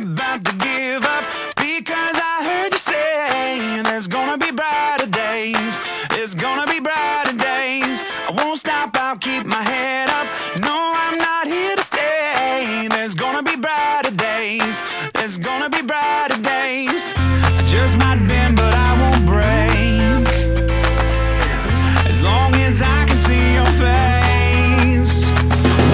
about to give up because I heard you say there's gonna be brighter days. There's gonna be brighter days. I won't stop, I'll keep my head up. No, I'm not here to stay. There's gonna be brighter days. There's gonna be brighter days. I just might bend, but I won't break. As long as I can see your face.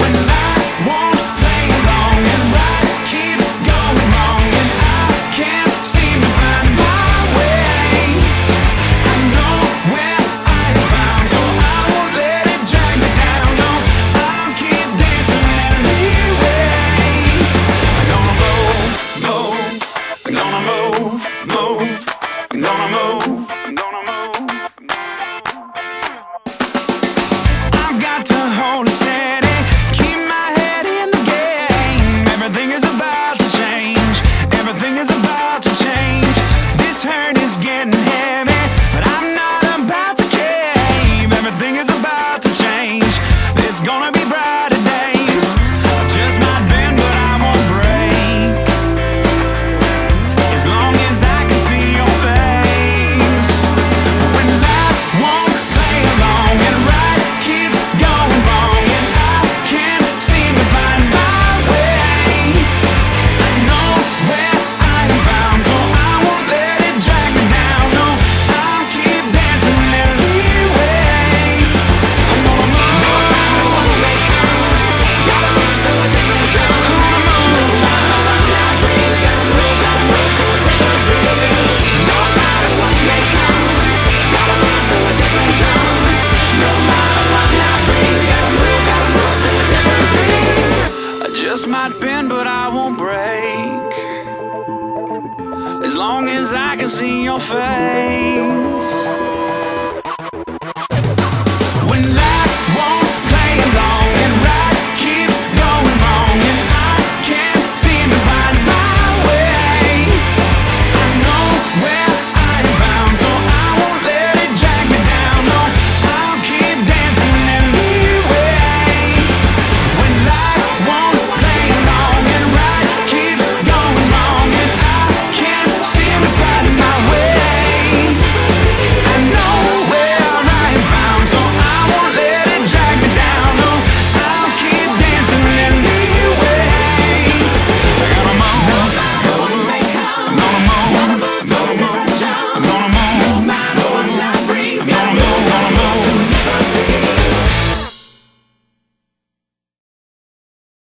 When life won't play along and right keeps going wrong and I can't seem to find my way, I know where I am found, so I won't let it drag me down. No, I'll keep dancing anyway. I'm gonna move, I'm gonna move, I'm gonna move, I'm gonna move. I've got to hold it steady, keep my head in the game. Everything is about to change, everything is about to change. This hurt is getting heavy, but I'm not about to cave. Everything is about to change, there's gonna be brighter days. I just might bend, but I won't break. As long as I can see your face. When life won't play along and right keeps going wrong and I can't seem to find my way, I know where I am found, so I won't let it drag me down. No, I'll keep dancing anyway. I'm gonna move. No matter what may come, gotta move to a different drum. No matter what life brings, gotta move to a different rhythm. No matter what may come, gotta move to a different drum. No matter what life brings, gotta move to a different rhythm. I just might bend, but I won't break. As long as I can see your face.